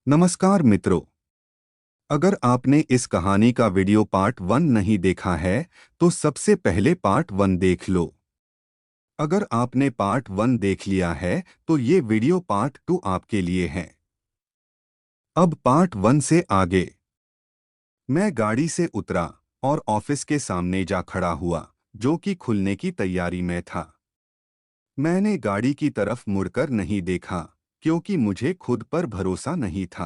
नमस्कार मित्रों। अगर आपने इस कहानी का वीडियो पार्ट 1 नहीं देखा है तो सबसे पहले पार्ट 1 देख लो। अगर आपने पार्ट 1 देख लिया है तो ये वीडियो पार्ट 2 आपके लिए है। अब पार्ट 1 से आगे। मैं गाड़ी से उतरा और ऑफिस के सामने जा खड़ा हुआ, जो कि खुलने की तैयारी में था। मैंने गाड़ी की तरफ मुड़कर नहीं देखा, क्योंकि मुझे खुद पर भरोसा नहीं था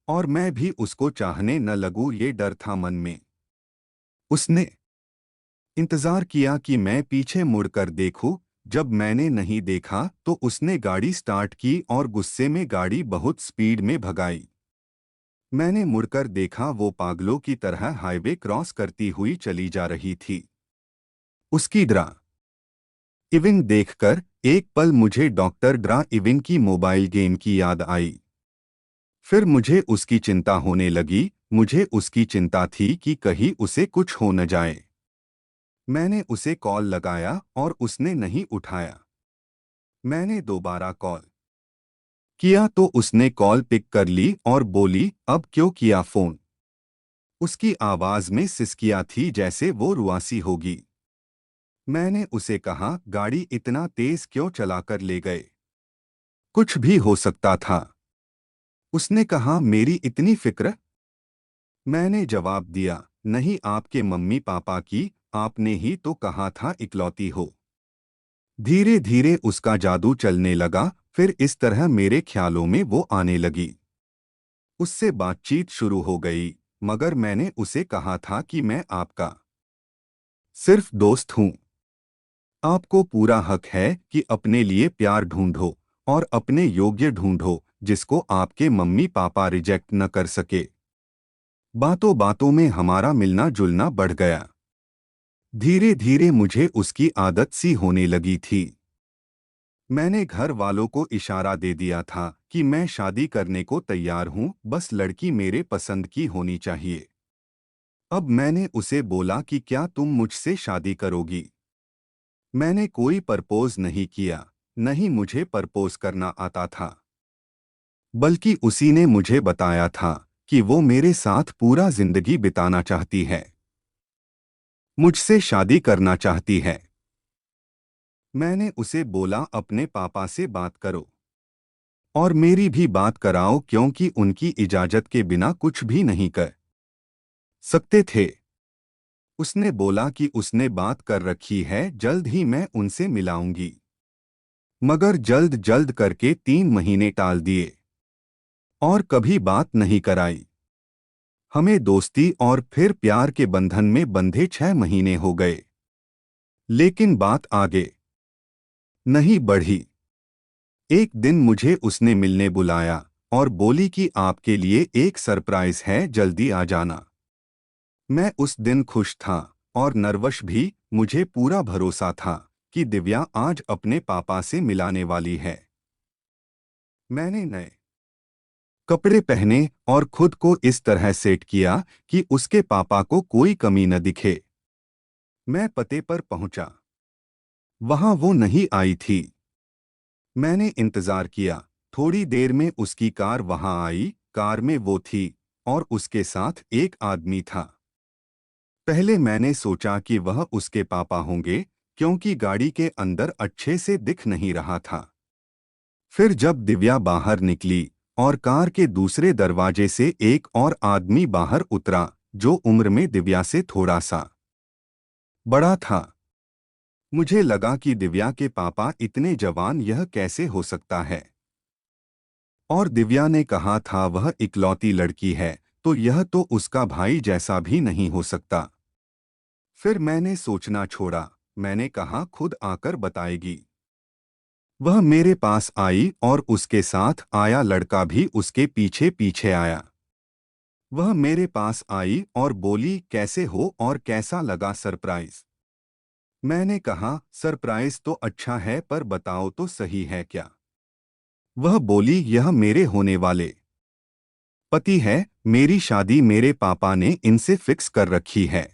और मैं भी उसको चाहने न लगूं, ये डर था मन में। उसने इंतजार किया कि मैं पीछे मुड़कर देखूं। जब मैंने नहीं देखा तो उसने गाड़ी स्टार्ट की और गुस्से में गाड़ी बहुत स्पीड में भगाई। मैंने मुड़कर देखा, वो पागलों की तरह हाईवे क्रॉस करती हुई चली जा रही थी। उसकी ड्राइविंग देखकर एक पल मुझे डॉक्टर ड्राइविंग की मोबाइल गेम की याद आई। फिर मुझे उसकी चिंता होने लगी। मुझे उसकी चिंता थी कि कहीं उसे कुछ हो न जाए। मैंने उसे कॉल लगाया और उसने नहीं उठाया। मैंने दोबारा कॉल किया तो उसने कॉल पिक कर ली और बोली, अब क्यों किया फोन। उसकी आवाज में सिसकियां थी, जैसे वो रुआसी होगी। मैंने उसे कहा, गाड़ी इतना तेज क्यों चलाकर ले गए, कुछ भी हो सकता था। उसने कहा, मेरी इतनी फिक्र। मैंने जवाब दिया, नहीं, आपके मम्मी पापा की। आपने ही तो कहा था इकलौती हो। धीरे धीरे उसका जादू चलने लगा। फिर इस तरह मेरे ख्यालों में वो आने लगी। उससे बातचीत शुरू हो गई, मगर मैंने उसे कहा था कि मैं आपका सिर्फ दोस्त हूं। आपको पूरा हक है कि अपने लिए प्यार ढूंढो और अपने योग्य ढूंढो, जिसको आपके मम्मी पापा रिजेक्ट न कर सके। बातों बातों में हमारा मिलना जुलना बढ़ गया। धीरे धीरे मुझे उसकी आदत सी होने लगी थी। मैंने घर वालों को इशारा दे दिया था कि मैं शादी करने को तैयार हूं, बस लड़की मेरे पसंद की होनी चाहिए। अब मैंने उसे बोला कि क्या तुम मुझसे शादी करोगी। मैंने कोई प्रपोज नहीं किया, नहीं मुझे प्रपोज करना आता था, बल्कि उसी ने मुझे बताया था कि वो मेरे साथ पूरा जिंदगी बिताना चाहती है, मुझसे शादी करना चाहती है। मैंने उसे बोला, अपने पापा से बात करो और मेरी भी बात कराओ, क्योंकि उनकी इजाजत के बिना कुछ भी नहीं कर सकते थे। उसने बोला कि उसने बात कर रखी है, जल्द ही मैं उनसे मिलाऊंगी। मगर जल्द जल्द करके 3 महीने टाल दिए और कभी बात नहीं कराई। हमें दोस्ती और फिर प्यार के बंधन में बंधे 6 महीने हो गए, लेकिन बात आगे नहीं बढ़ी। एक दिन मुझे उसने मिलने बुलाया और बोली कि आपके लिए एक सरप्राइज है, जल्दी आ जाना। मैं उस दिन खुश था और नर्वस भी। मुझे पूरा भरोसा था कि दिव्या आज अपने पापा से मिलाने वाली है। मैंने नए कपड़े पहने और खुद को इस तरह सेट किया कि उसके पापा को कोई कमी न दिखे। मैं पते पर पहुंचा। वहां वो नहीं आई थी। मैंने इंतजार किया। थोड़ी देर में उसकी कार वहां आई। कार में वो थी और उसके साथ एक आदमी था। पहले मैंने सोचा कि वह उसके पापा होंगे, क्योंकि गाड़ी के अंदर अच्छे से दिख नहीं रहा था। फिर जब दिव्या बाहर निकली और कार के दूसरे दरवाजे से एक और आदमी बाहर उतरा, जो उम्र में दिव्या से थोड़ा सा बड़ा था। मुझे लगा कि दिव्या के पापा इतने जवान, यह कैसे हो सकता है। और दिव्या ने कहा था वह इकलौती लड़की है, तो यह तो उसका भाई जैसा भी नहीं हो सकता। फिर मैंने सोचना छोड़ा। मैंने कहा, खुद आकर बताएगी। वह मेरे पास आई और उसके साथ आया लड़का भी उसके पीछे पीछे आया। वह मेरे पास आई और बोली, कैसे हो और कैसा लगा सरप्राइज। मैंने कहा, सरप्राइज तो अच्छा है, पर बताओ तो सही है क्या। वह बोली, यह मेरे होने वाले पति है, मेरी शादी मेरे पापा ने इनसे फिक्स कर रखी है।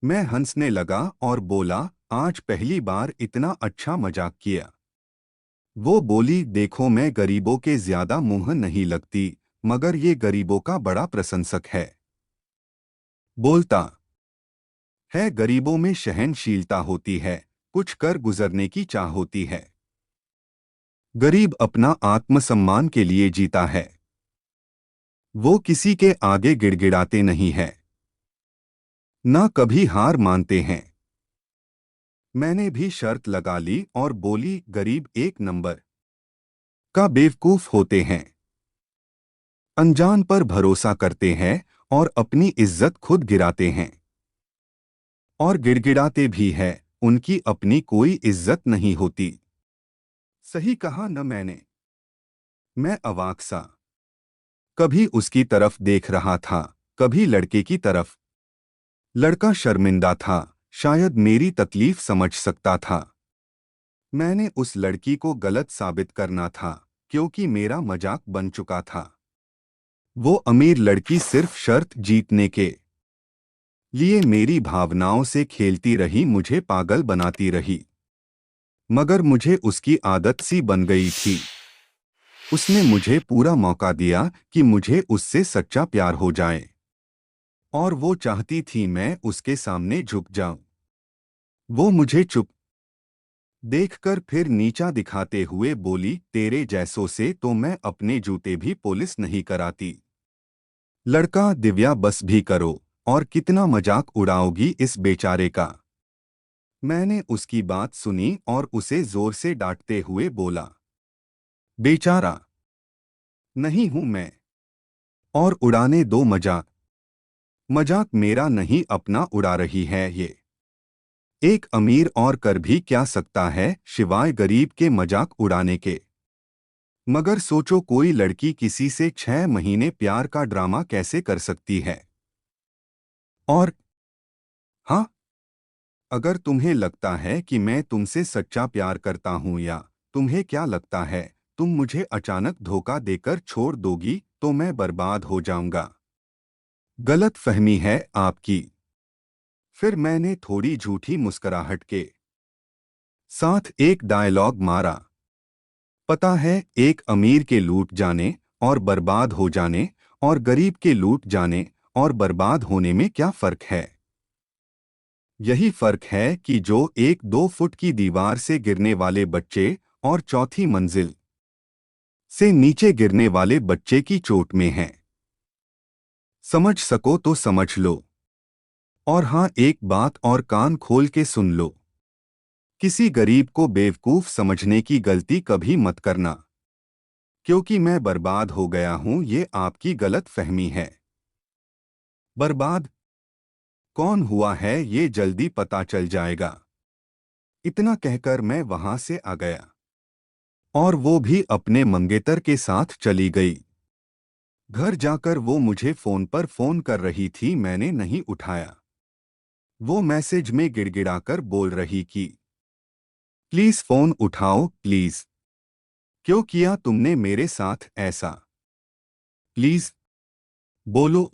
मैं हंसने लगा और बोला, आज पहली बार इतना अच्छा मजाक किया। वो बोली, देखो मैं गरीबों के ज्यादा मुंह नहीं लगती, मगर ये गरीबों का बड़ा प्रशंसक है। बोलता है, गरीबों में सहनशीलता होती है, कुछ कर गुजरने की चाह होती है। गरीब अपना आत्मसम्मान के लिए जीता है। वो किसी के आगे गिड़गिड़ाते नहीं है, ना कभी हार मानते हैं। मैंने भी शर्त लगा ली और बोली, गरीब एक नंबर का बेवकूफ होते हैं, अनजान पर भरोसा करते हैं और अपनी इज्जत खुद गिराते हैं। और गिड़गिड़ाते भी है, उनकी अपनी कोई इज्जत नहीं होती। सही कहा न मैंने? मैं अवाक सा कभी उसकी तरफ देख रहा था, कभी लड़के की तरफ। लड़का शर्मिंदा था, शायद मेरी तकलीफ समझ सकता था। मैंने उस लड़की को गलत साबित करना था, क्योंकि मेरा मजाक बन चुका था। वो अमीर लड़की सिर्फ शर्त जीतने के लिए मेरी भावनाओं से खेलती रही, मुझे पागल बनाती रही। मगर मुझे उसकी आदत सी बन गई थी। उसने मुझे पूरा मौका दिया कि मुझे उससे सच्चा प्यार हो जाए, और वो चाहती थी मैं उसके सामने झुक जाऊं। वो मुझे चुप देखकर फिर नीचा दिखाते हुए बोली, तेरे जैसों से तो मैं अपने जूते भी पॉलिश नहीं कराती। लड़का, दिव्या बस भी करो, और कितना मजाक उड़ाओगी इस बेचारे का। मैंने उसकी बात सुनी और उसे जोर से डांटते हुए बोला, बेचारा नहीं हूं मैं, और उड़ाने दो मजाक। मजाक मेरा नहीं, अपना उड़ा रही है ये। एक अमीर और कर भी क्या सकता है सिवाय गरीब के मजाक उड़ाने के। मगर सोचो, कोई लड़की किसी से 6 महीने प्यार का ड्रामा कैसे कर सकती है? और हाँ, अगर तुम्हें लगता है कि मैं तुमसे सच्चा प्यार करता हूं, या तुम्हें क्या लगता है तुम मुझे अचानक धोखा देकर छोड़ दोगी तो मैं बर्बाद हो जाऊंगा? गलत फहमी है आपकी। फिर मैंने थोड़ी झूठी मुस्कुराहट के साथ एक डायलॉग मारा, पता है, एक अमीर के लूट जाने और बर्बाद हो जाने और गरीब के लूट जाने और बर्बाद होने में क्या फर्क है? यही फर्क है कि जो 1-2 फुट की दीवार से गिरने वाले बच्चे और चौथी मंजिल से नीचे गिरने वाले बच्चे की चोट में है। समझ सको तो समझ लो। और हाँ, एक बात और कान खोल के सुन लो, किसी गरीब को बेवकूफ समझने की गलती कभी मत करना, क्योंकि मैं बर्बाद हो गया हूं, ये आपकी गलत फहमी है। बर्बाद कौन हुआ है ये जल्दी पता चल जाएगा। इतना कहकर मैं वहां से आ गया, और वो भी अपने मंगेतर के साथ चली गई। घर जाकर वो मुझे फोन पर फोन कर रही थी, मैंने नहीं उठाया। वो मैसेज में गिड़गिड़ाकर बोल रही कि प्लीज फोन उठाओ प्लीज, क्यों किया तुमने मेरे साथ ऐसा? प्लीज बोलो,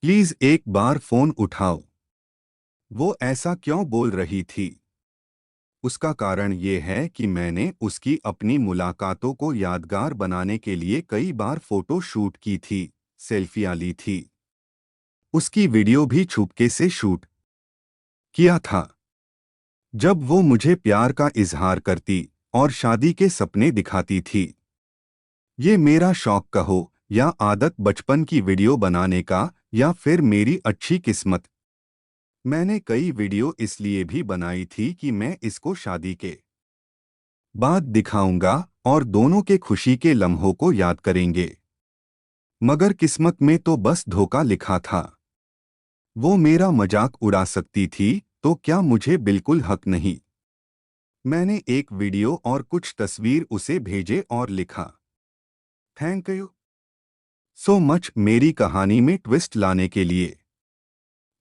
प्लीज एक बार फोन उठाओ। वो ऐसा क्यों बोल रही थी? उसका कारण ये है कि मैंने उसकी अपनी मुलाकातों को यादगार बनाने के लिए कई बार फोटो शूट की थी, सेल्फियां ली थी। उसकी वीडियो भी छुपके से शूट किया था। जब वो मुझे प्यार का इजहार करती और शादी के सपने दिखाती थी। ये मेरा शौक कहो या आदत बचपन की वीडियो बनाने का, या फिर मेरी अच्छी किस्मत। मैंने कई वीडियो इसलिए भी बनाई थी कि मैं इसको शादी के बाद दिखाऊंगा और दोनों के खुशी के लम्हों को याद करेंगे। मगर किस्मत में तो बस धोखा लिखा था। वो मेरा मजाक उड़ा सकती थी, तो क्या मुझे बिल्कुल हक नहीं? मैंने एक वीडियो और कुछ तस्वीर उसे भेजे और लिखा, थैंक यू सो मच मेरी कहानी में ट्विस्ट लाने के लिए।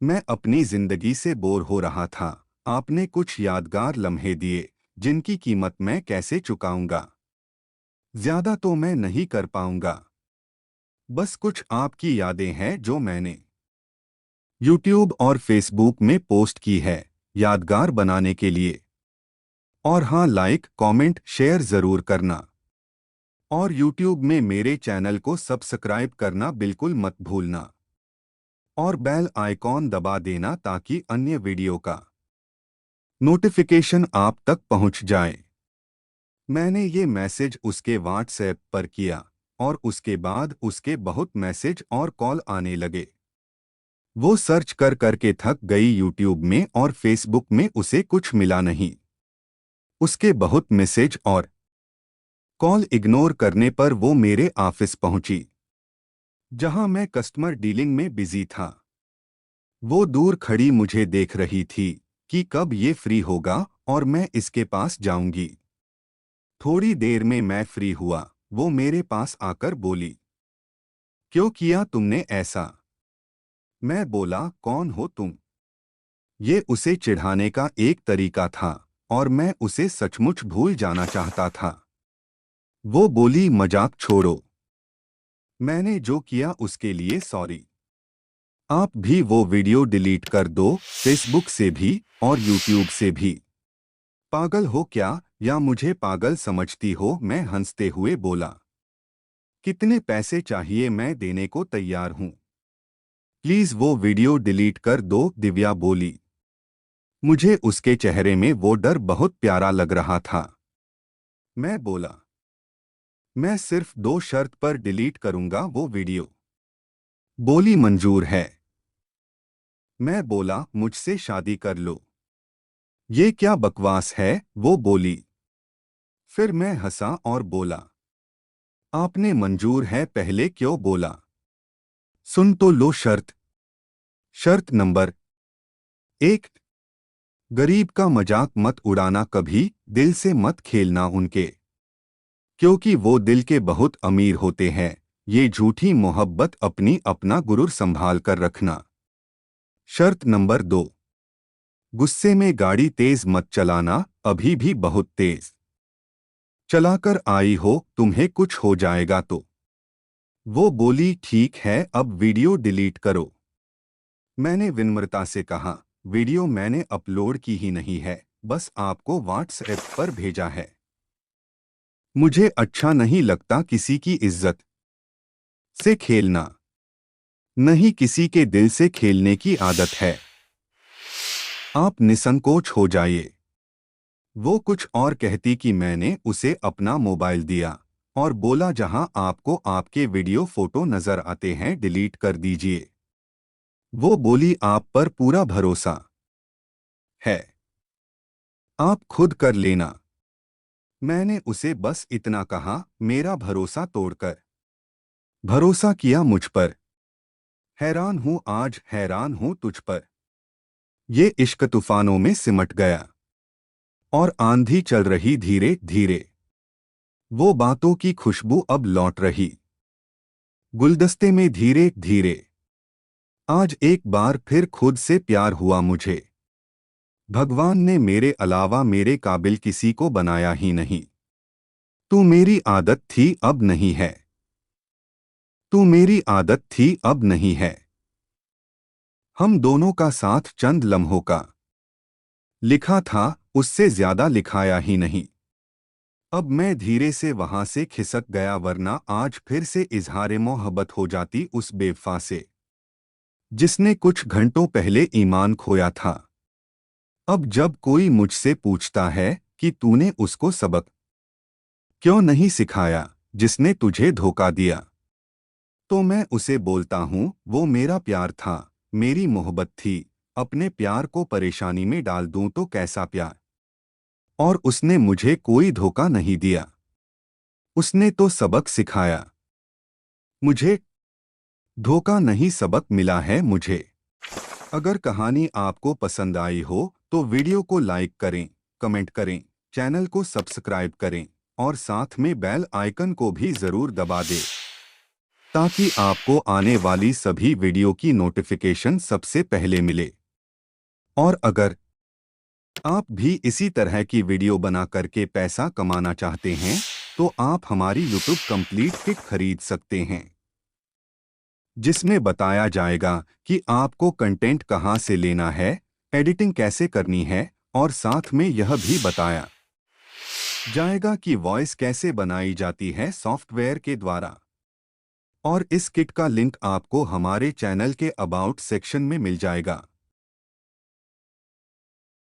मैं अपनी जिंदगी से बोर हो रहा था, आपने कुछ यादगार लम्हे दिए जिनकी कीमत मैं कैसे चुकाऊंगा। ज्यादा तो मैं नहीं कर पाऊंगा, बस कुछ आपकी यादें हैं जो मैंने यूट्यूब और फेसबुक में पोस्ट की है, यादगार बनाने के लिए। और हाँ, लाइक कमेंट शेयर ज़रूर करना। और YouTube में मेरे चैनल को सब्सक्राइब करना बिल्कुल मत भूलना। और बेल आइकॉन दबा देना ताकि अन्य वीडियो का नोटिफिकेशन आप तक पहुंच जाए। मैंने ये मैसेज उसके व्हाट्सएप पर किया और उसके बाद उसके बहुत मैसेज और कॉल आने लगे। वो सर्च कर करके थक गई YouTube में और फेसबुक में उसे कुछ मिला नहीं। उसके बहुत मैसेज और कॉल इग्नोर करने पर वो मेरे ऑफिस पहुंची, जहां मैं कस्टमर डीलिंग में बिजी था। वो दूर खड़ी मुझे देख रही थी कि कब ये फ्री होगा और मैं इसके पास जाऊंगी। थोड़ी देर में मैं फ्री हुआ। वो मेरे पास आकर बोली, क्यों किया तुमने ऐसा? मैं बोला, कौन हो तुम? ये उसे चिढ़ाने का एक तरीका था और मैं उसे सचमुच भूल जाना चाहता था। वो बोली, मजाक छोड़ो, मैंने जो किया उसके लिए सॉरी। आप भी वो वीडियो डिलीट कर दो, फेसबुक से भी और यूट्यूब से भी। पागल हो क्या या मुझे पागल समझती हो? मैं हंसते हुए बोला, कितने पैसे चाहिए, मैं देने को तैयार हूं। प्लीज वो वीडियो डिलीट कर दो, दिव्या बोली। मुझे उसके चेहरे में वो डर बहुत प्यारा लग रहा था। मैं बोला, मैं सिर्फ 2 शर्त पर डिलीट करूंगा वो वीडियो। बोली, मंजूर है। मैं बोला, मुझसे शादी कर लो। ये क्या बकवास है? वो बोली। फिर मैं हंसा और बोला, आपने मंजूर है पहले क्यों बोला? सुन तो लो शर्त। शर्त नंबर 1, गरीब का मजाक मत उड़ाना, कभी दिल से मत खेलना उनके, क्योंकि वो दिल के बहुत अमीर होते हैं। ये झूठी मोहब्बत अपनी अपना गुरूर संभाल कर रखना। शर्त नंबर 2, गुस्से में गाड़ी तेज मत चलाना, अभी भी बहुत तेज चलाकर आई हो, तुम्हें कुछ हो जाएगा तो। वो बोली, ठीक है, अब वीडियो डिलीट करो। मैंने विनम्रता से कहा, वीडियो मैंने अपलोड की ही नहीं है, बस आपको व्हाट्सएप पर भेजा है। मुझे अच्छा नहीं लगता किसी की इज्जत से खेलना। नहीं, किसी के दिल से खेलने की आदत है। आप निसंकोच हो जाइए। वो कुछ और कहती कि मैंने उसे अपना मोबाइल दिया और बोला, जहां आपको आपके वीडियो फोटो नजर आते हैं डिलीट कर दीजिए। वो बोली, आप पर पूरा भरोसा है, आप खुद कर लेना। मैंने उसे बस इतना कहा, मेरा भरोसा तोड़कर भरोसा किया मुझ पर। हैरान हूं, आज हैरान हूं तुझ पर। ये इश्क तूफानों में सिमट गया और आंधी चल रही धीरे धीरे। वो बातों की खुशबू अब लौट रही गुलदस्ते में धीरे धीरे। आज एक बार फिर खुद से प्यार हुआ मुझे। भगवान ने मेरे अलावा मेरे काबिल किसी को बनाया ही नहीं। तू मेरी आदत थी, अब नहीं है। तू मेरी आदत थी, अब नहीं है। हम दोनों का साथ चंद लम्हों का लिखा था, उससे ज्यादा लिखाया ही नहीं। अब मैं धीरे से वहां से खिसक गया, वरना आज फिर से इजहार मोहब्बत हो जाती उस बेवफा से, जिसने कुछ घंटों पहले ईमान खोया था। अब जब कोई मुझसे पूछता है कि तूने उसको सबक क्यों नहीं सिखाया जिसने तुझे धोखा दिया, तो मैं उसे बोलता हूं, वो मेरा प्यार था, मेरी मोहब्बत थी। अपने प्यार को परेशानी में डाल दूं तो कैसा प्यार? और उसने मुझे कोई धोखा नहीं दिया, उसने तो सबक सिखाया मुझे। धोखा नहीं, सबक मिला है मुझे। अगर कहानी आपको पसंद आई हो तो वीडियो को लाइक करें, कमेंट करें, चैनल को सब्सक्राइब करें और साथ में बेल आइकन को भी जरूर दबा दें, ताकि आपको आने वाली सभी वीडियो की नोटिफिकेशन सबसे पहले मिले। और अगर आप भी इसी तरह की वीडियो बना करके पैसा कमाना चाहते हैं तो आप हमारी YouTube कंप्लीट किट खरीद सकते हैं, जिसमें बताया जाएगा कि आपको कंटेंट कहां से लेना है, एडिटिंग कैसे करनी है और साथ में यह भी बताया जाएगा कि वॉइस कैसे बनाई जाती है सॉफ्टवेयर के द्वारा। और इस किट का लिंक आपको हमारे चैनल के अबाउट सेक्शन में मिल जाएगा।